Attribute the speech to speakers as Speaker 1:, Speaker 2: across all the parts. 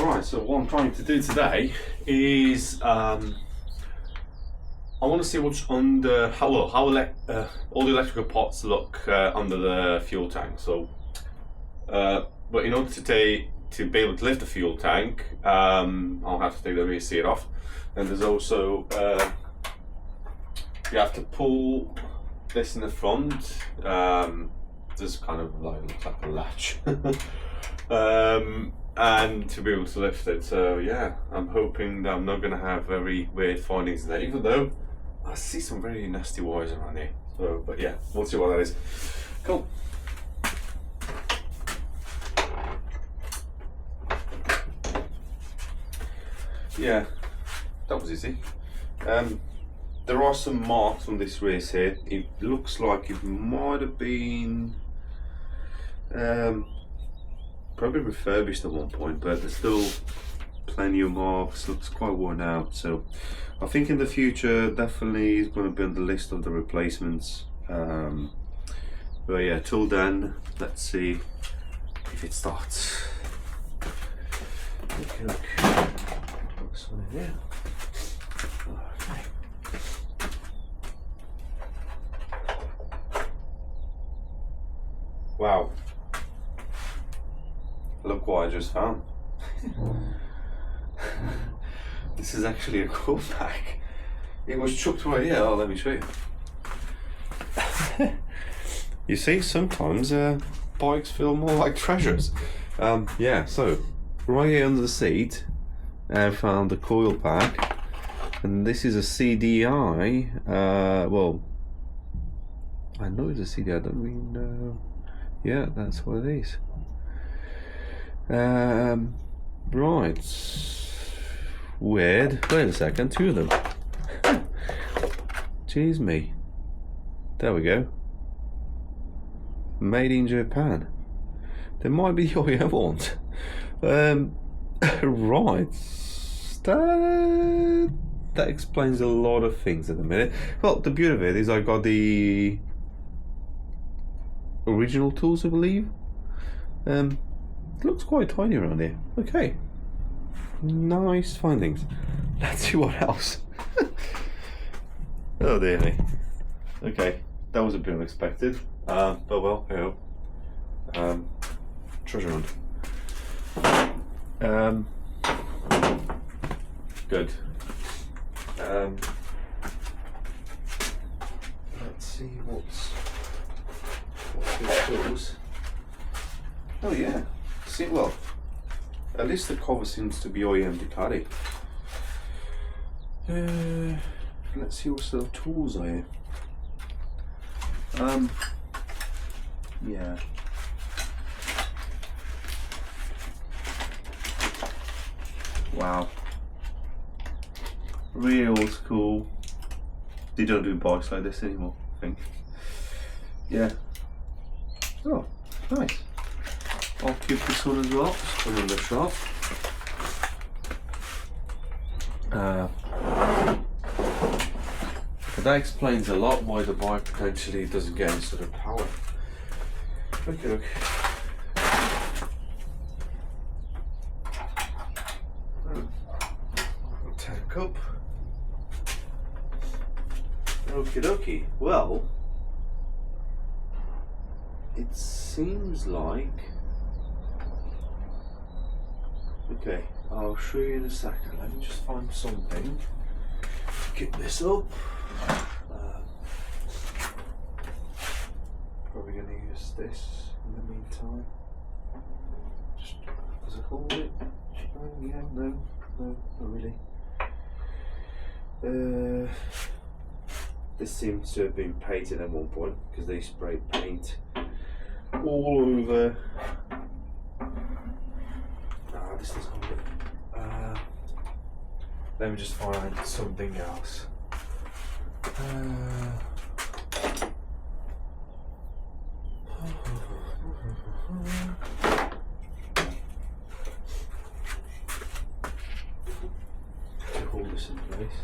Speaker 1: Alright, so what I'm trying to do today is I want to see what's under how all the electrical parts look under the fuel tank. So, but in order to be able to lift the fuel tank, I'll have to take the rear seat off, and there's also you have to pull this in the front. This kind of looks like a latch. And to be able to lift it. So yeah, I'm hoping that I'm not going to have very weird findings there, even though I see some very nasty wires around here. So, but yeah, we'll see what that is. Cool. Yeah, that was easy. There are some marks on this race here. It looks like it might have been probably refurbished at one point, but there's still plenty of marks. Looks quite worn out, so I think in the future definitely is going to be on the list of the replacements. But yeah, till then, let's see if it starts. Okay, look. Put this one in here. Okay. Wow. Look what I just found. This is actually a cool bag. It was chucked away here. Oh, let me show you. You see, sometimes bikes feel more like treasures. Yeah, so right here under the seat, I found a coil pack, and this is a CDI. Well, I know it's a CDI. I don't really know. Yeah, that's what it is. Right. Weird. Wait a second, two of them. Jeez me. There we go. Made in Japan. There might be the OEM ones. Right. That explains a lot of things at the minute. Well, the beauty of it is I got the original tools, I believe. It looks quite tiny around here. Okay. Nice findings. Let's see what else. Oh dear me. Okay, that was a bit unexpected. But well, hey ho. Treasure hunt. Good. Let's see what's these tools. Oh yeah. See, well, at least the cover seems to be OEM Ducati. Let's see what sort of tools are here. Yeah. Wow. Really old school. They don't do bikes like this anymore, I think. Yeah. Oh, nice. I'll keep this one as well. Just put it in the shop. But that explains a lot why the bike potentially doesn't get any sort of power. Okay, look. Tank up. Okie dokie. Well, it seems like. Okay, I'll show you in a second. Let me just find something. Get this up. Probably going to use this in the meantime. Just as I hold it. Yeah, no, not really. This seems to have been painted at one point because they sprayed paint all over. This doesn't hold it. Let me just find something else. To hold this in place.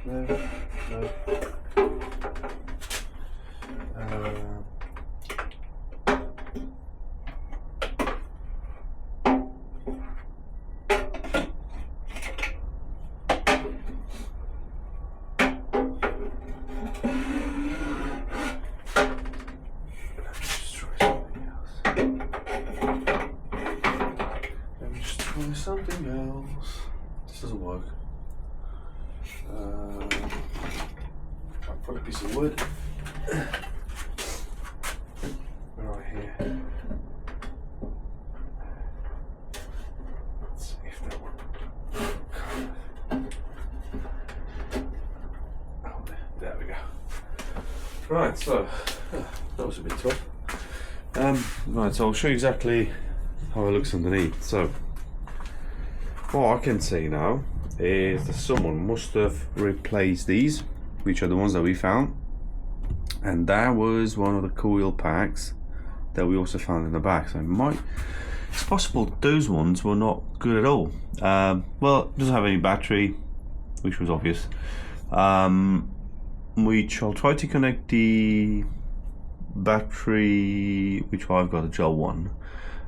Speaker 1: No. something else. This doesn't work. I'll put a piece of wood right here. Let's see if that works. Oh, there we go. Right, so that was a bit tough. Right, so I'll show you exactly how it looks underneath. So what I can see now is that someone must have replaced these, which are the ones that we found, and that was one of the coil packs that we also found in the back. So it's possible those ones were not good at all. Well, it doesn't have any battery, which was obvious, which I'll try to connect the battery, which I've got a gel one.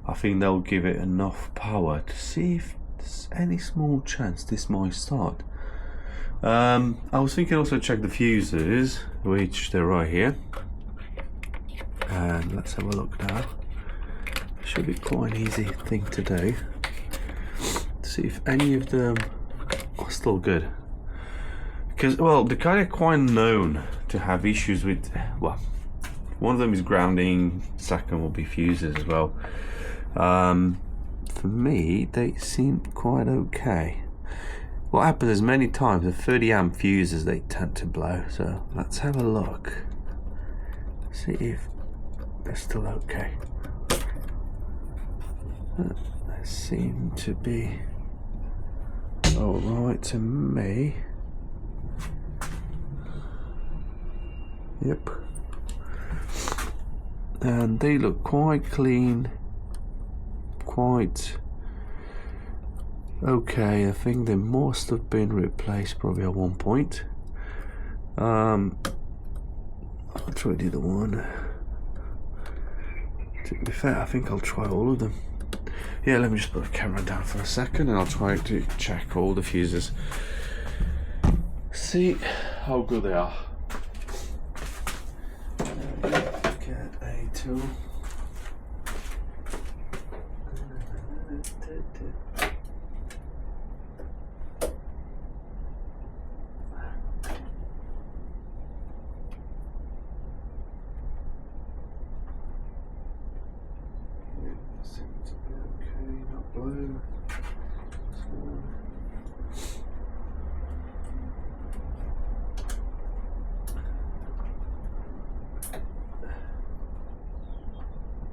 Speaker 1: I think they'll give it enough power to see if there's any small chance this might start. I was thinking also check the fuses, which they're right here, and let's have a look now. Should be quite an easy thing to do, to see if any of them are still good, because well, Ducati are quite known to have issues with, well, one of them is grounding, second will be fuses as well. For me, they seem quite okay. What happens is many times the 30 amp fuses, they tend to blow. So let's have a look, see if they're still okay. They seem to be alright to me. Yep. And they look quite clean, quite okay. I think they must have been replaced probably at one point. I'll try the other one. To be fair, I think I'll try all of them. Yeah, let me just put the camera down for a second and I'll try to check all the fuses. See how good they are. Get a tool. Seems to be okay, not blue.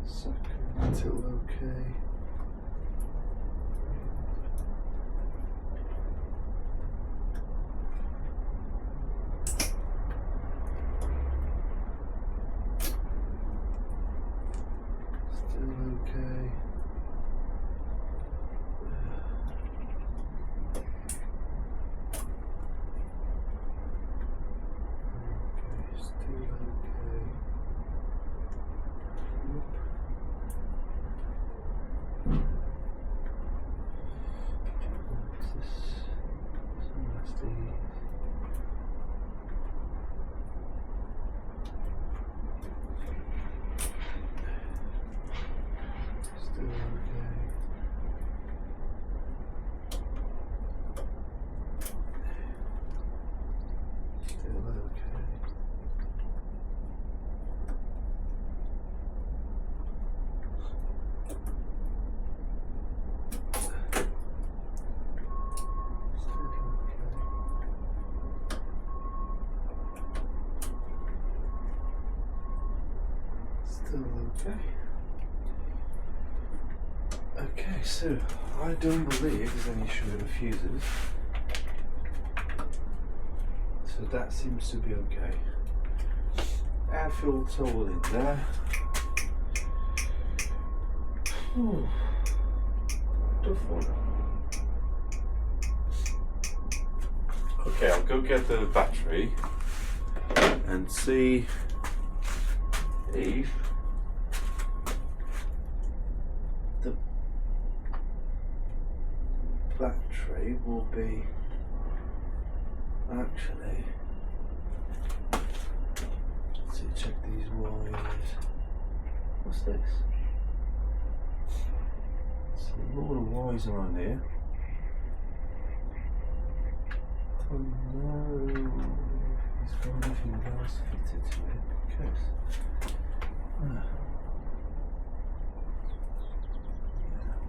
Speaker 1: Second, still okay. Okay. Still okay. What's this? Some nasty. Still okay. Still okay. Still okay. Okay, so I don't believe there's any issue with the fuses. So that seems to be okay. Air filter all in there. Ooh, tough one. Okay, I'll go get the battery and see if the battery will be actually, let's see, check these wires. What's this? There's a lot of wires around here. Don't know if there's got anything else fitted to it because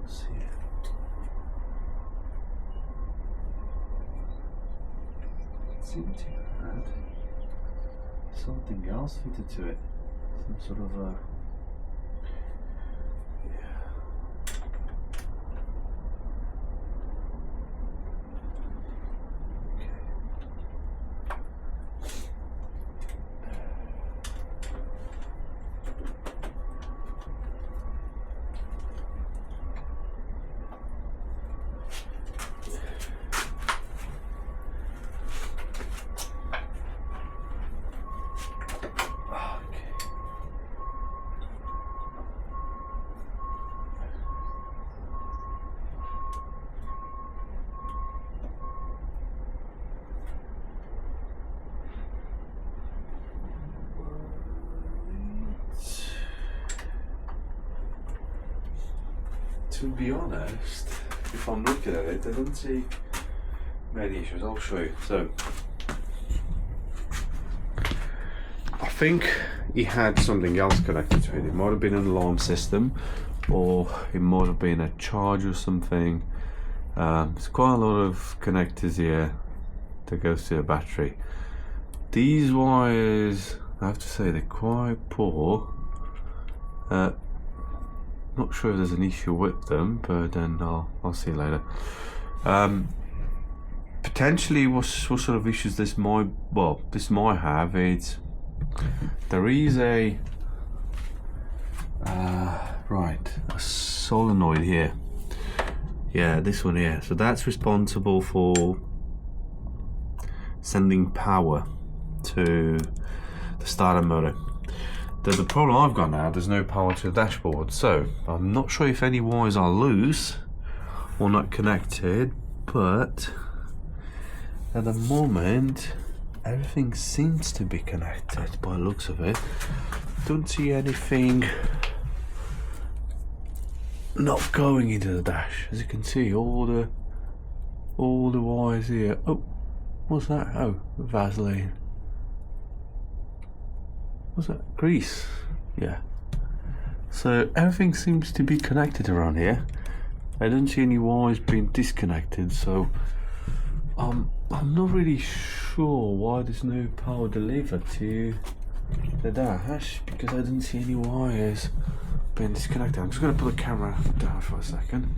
Speaker 1: let's see. It seemed to have something else fitted to it. Some sort of to be honest, if I'm looking at it, I don't see many issues. I'll show you. So, I think he had something else connected to it. It might have been an alarm system, or it might have been a charge or something. There's quite a lot of connectors here that goes to the battery. These wires, I have to say, they're quite poor. Not sure if there's an issue with them, but then I'll see later. Potentially, what sort of issues this might have? It's there is a a solenoid here. Yeah, this one here. So that's responsible for sending power to the starter motor. The problem I've got now, there's no power to the dashboard, so I'm not sure if any wires are loose or not connected, but at the moment everything seems to be connected by the looks of it. Don't see anything not going into the dash. As you can see, all the wires here. Oh, what's that? Oh, Vaseline. What's that? Grease. Yeah. So everything seems to be connected around here. I don't see any wires being disconnected, so I'm not really sure why there's no power delivered to the dash, because I didn't see any wires being disconnected. I'm just going to put the camera down for a second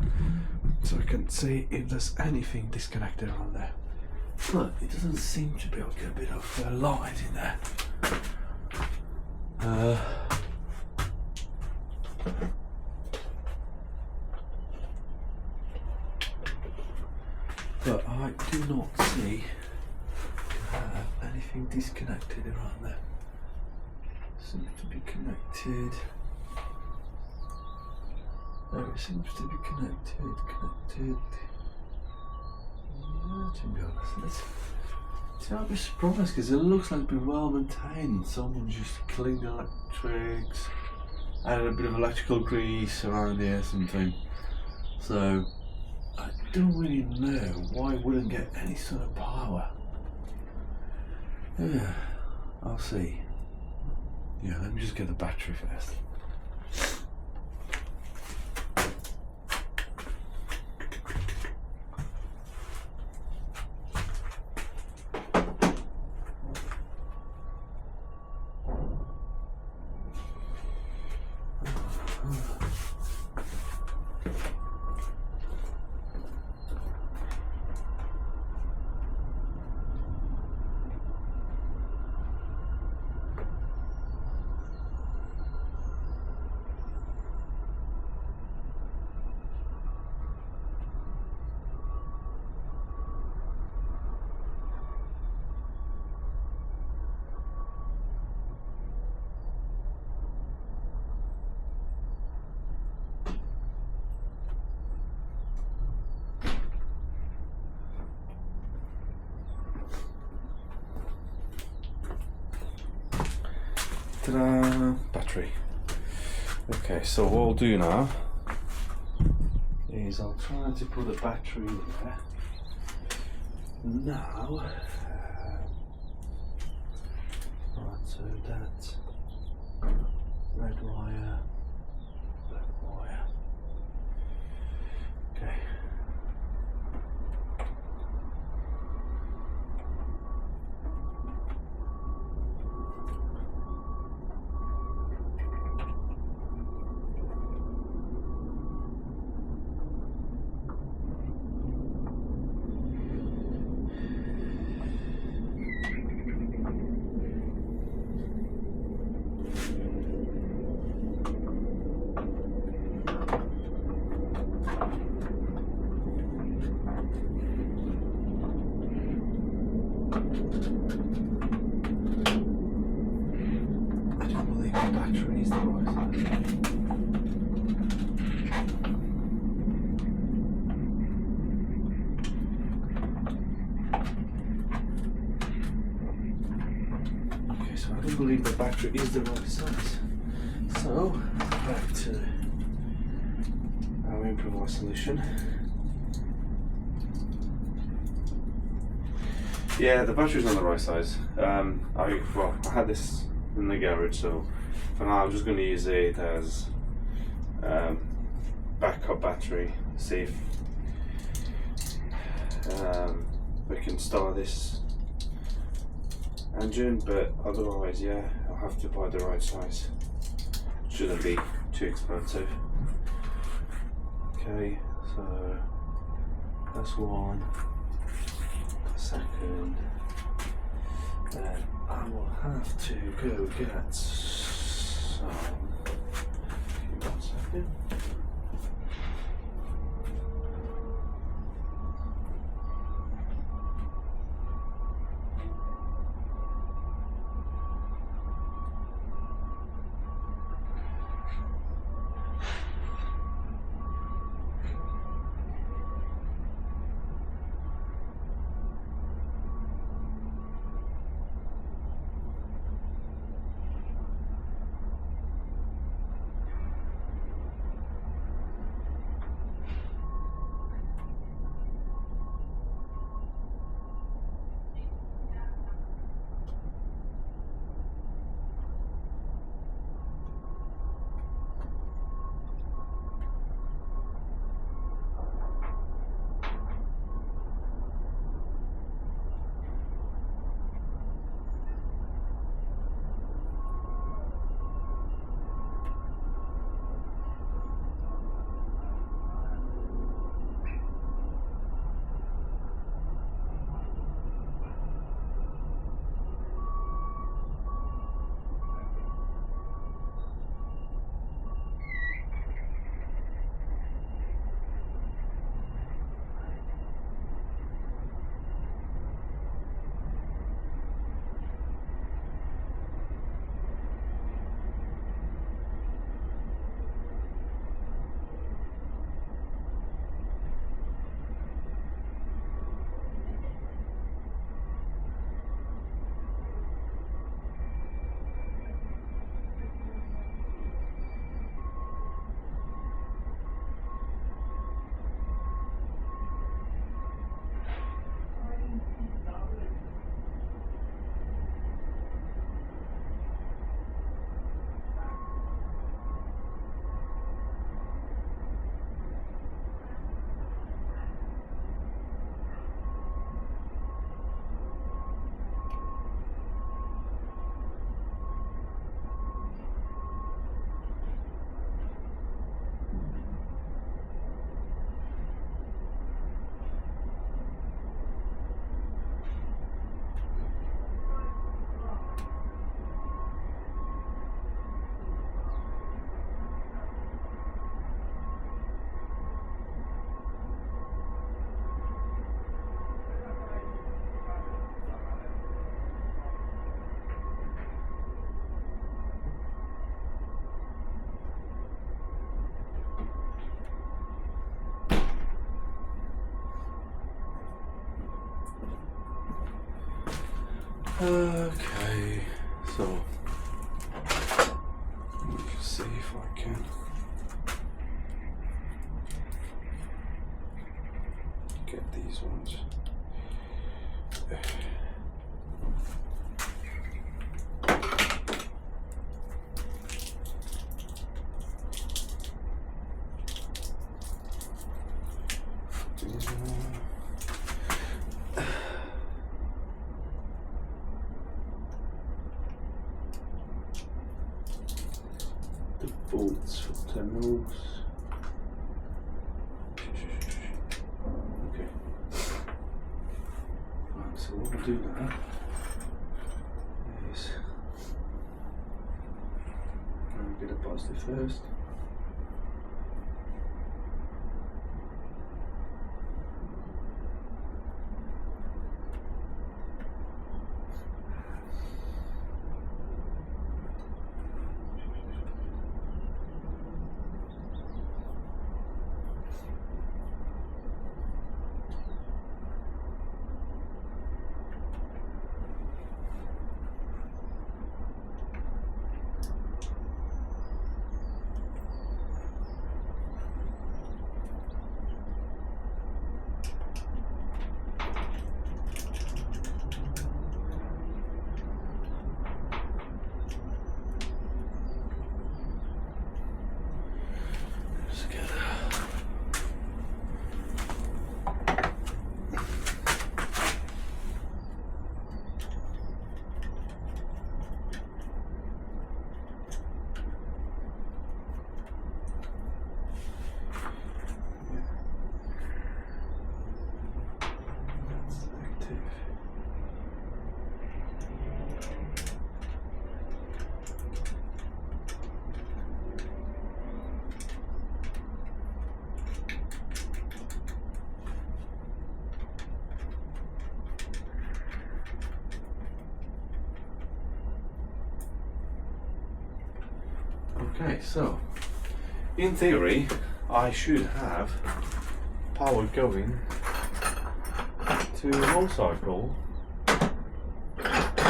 Speaker 1: so I can see if there's anything disconnected around there. But it doesn't seem to be. I'll get a bit of light in there. But I do not see anything disconnected around there. Seems to be connected. There it seems to be connected. Yeah, to be honest, I'll be surprised because it looks like it's been well maintained. Someone just cleaned the electrics, added a bit of electrical grease around here, something. So I don't really know why it wouldn't get any sort of power. Yeah, I'll see. Yeah, let me just get the battery first. Ta-da! Battery. Okay, so what we'll do now, is I'll try to put a battery in there. Now, right, so that red wire, black wire. Okay. Batteries, the right side. Okay, so I don't believe the battery is the right size. So back to our improvised solution. Yeah, the battery's not the right size. I had this in the garage, so for now I'm just going to use it as backup battery. See if we can start this engine, but otherwise, yeah, I'll have to buy the right size. Shouldn't be too expensive. Okay, so that's one. Second, then I will have to go get some. Give me 1 second. Okay, so let's see if I can
Speaker 2: get these ones. The bolts for terminals. Okay. Right, so what we'll do now is get a positive first. Okay, so in theory, I should have power going to the motorcycle. Alright.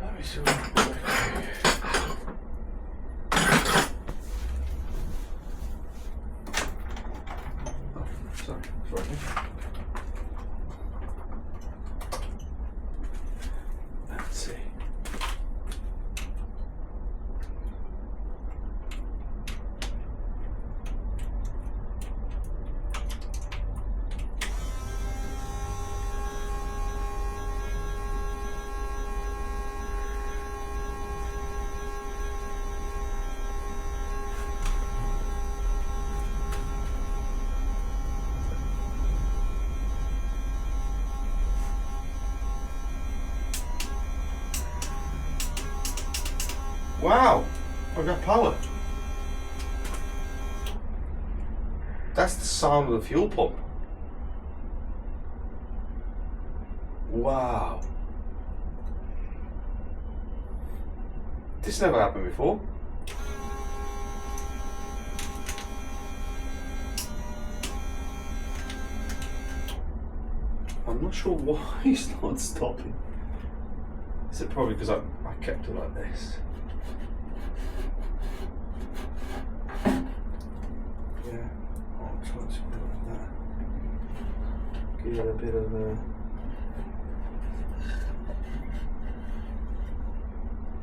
Speaker 2: Let me see what sorry. Let's see. Wow, I got power. That's the sound of the fuel pump. Wow. This never happened before. I'm not sure why it's not stopping. Is it probably because I kept it like this? Yeah, I'll try something like that. Give it a bit of a...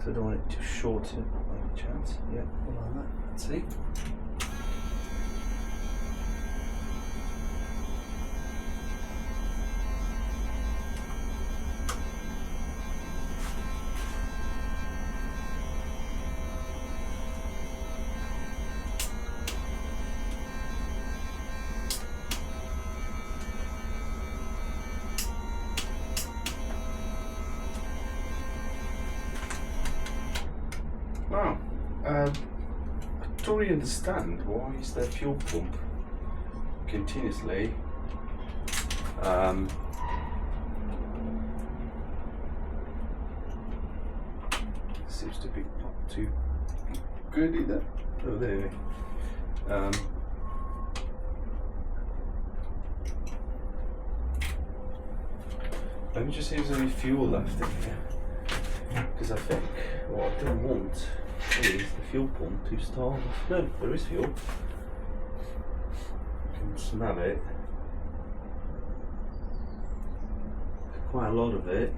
Speaker 2: So I don't want it to shorten by any chance. Yeah, like that. Let's see. Wow, I don't really understand why is the fuel pump continuously seems to be not too good either. Oh, there we go. Let me just see if there's any fuel left in here. because I think what I don't want is the fuel pump to start. No, there is fuel. I can smell it. Quite a lot of it.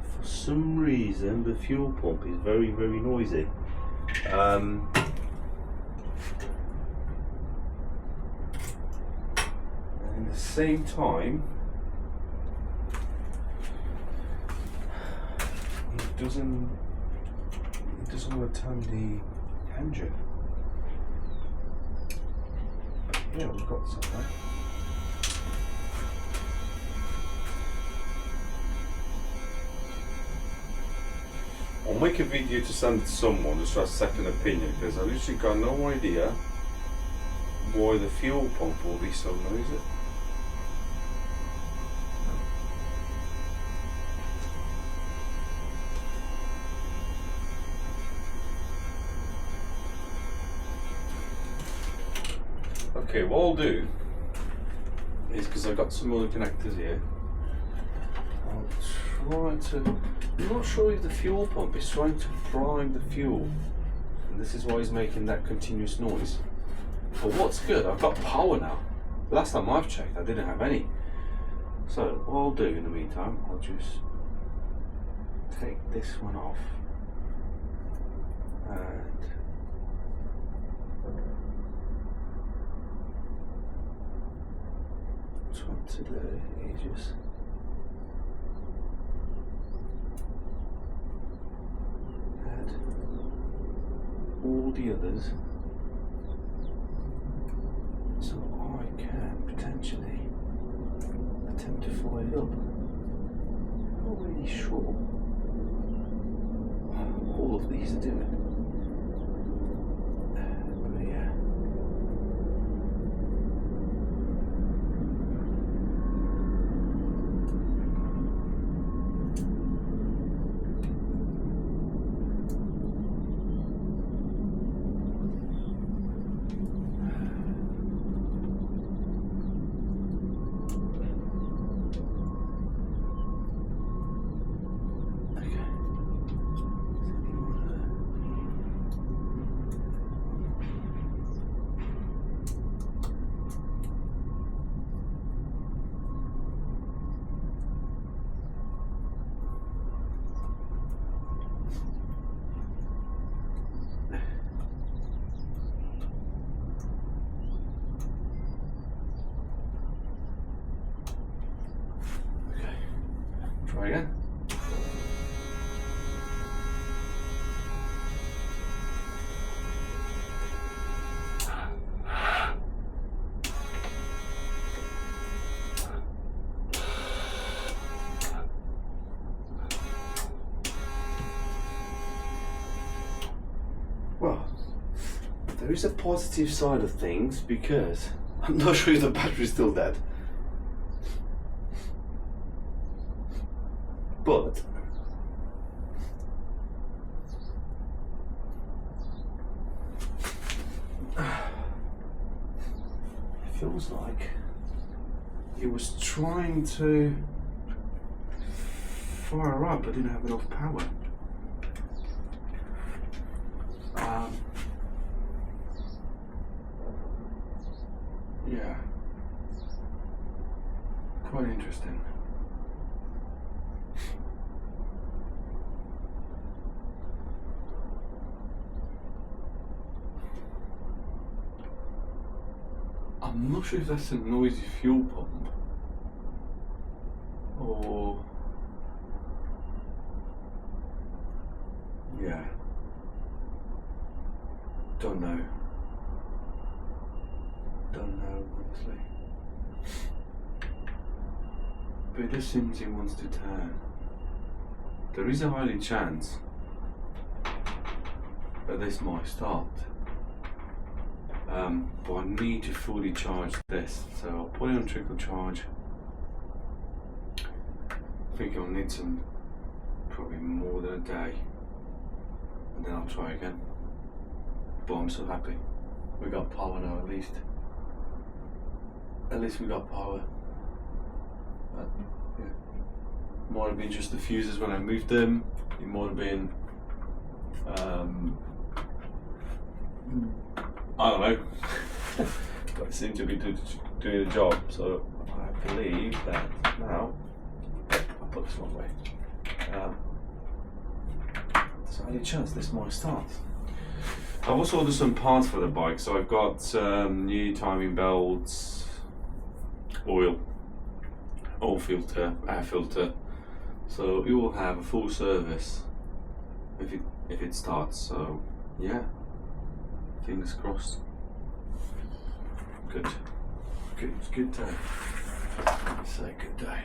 Speaker 2: For some reason, the fuel pump is very, very noisy. And at the same time, it doesn't want to turn the engine. Yeah, we've got something. I'll make a video to send to someone just for a second opinion, because I literally got no idea why the fuel pump will be so noisy. Okay, what I'll do is, because I've got some other connectors here, I'll try to, I'm not sure if the fuel pump is trying to prime the fuel, and this is why it's making that continuous noise. But what's good, I've got power now. The last time I've checked, I didn't have any. So what I'll do in the meantime, I'll just take this one off, and what to do is just add all the others so I can potentially attempt to fire it up. I'm not really sure what all of these are doing. But yeah. Try again. Well, there is a positive side of things, because I'm not sure if the battery's still dead. But it feels like it was trying to fire up, but didn't have enough power. Yeah, quite interesting. I'm not sure if that's a noisy fuel pump or... yeah, don't know, honestly, but it just seems it wants to turn. There is a high chance that this might start. But I need to fully charge this, so I'll put it on trickle charge. I think I'll need some, probably more than a day, and then I'll try again. But I'm so happy we got power now. At least we got power. But yeah, might have been just the fuses when I moved them. it might have been, I don't know, but it seemed to be doing the job. So I believe that now, I'll put this one away. There's any chance this might start.
Speaker 1: I've also ordered some parts for the bike, so I've got new timing belts, oil filter, air filter. So you will have a full service if it starts. So yeah, fingers crossed. Good day. Say good day.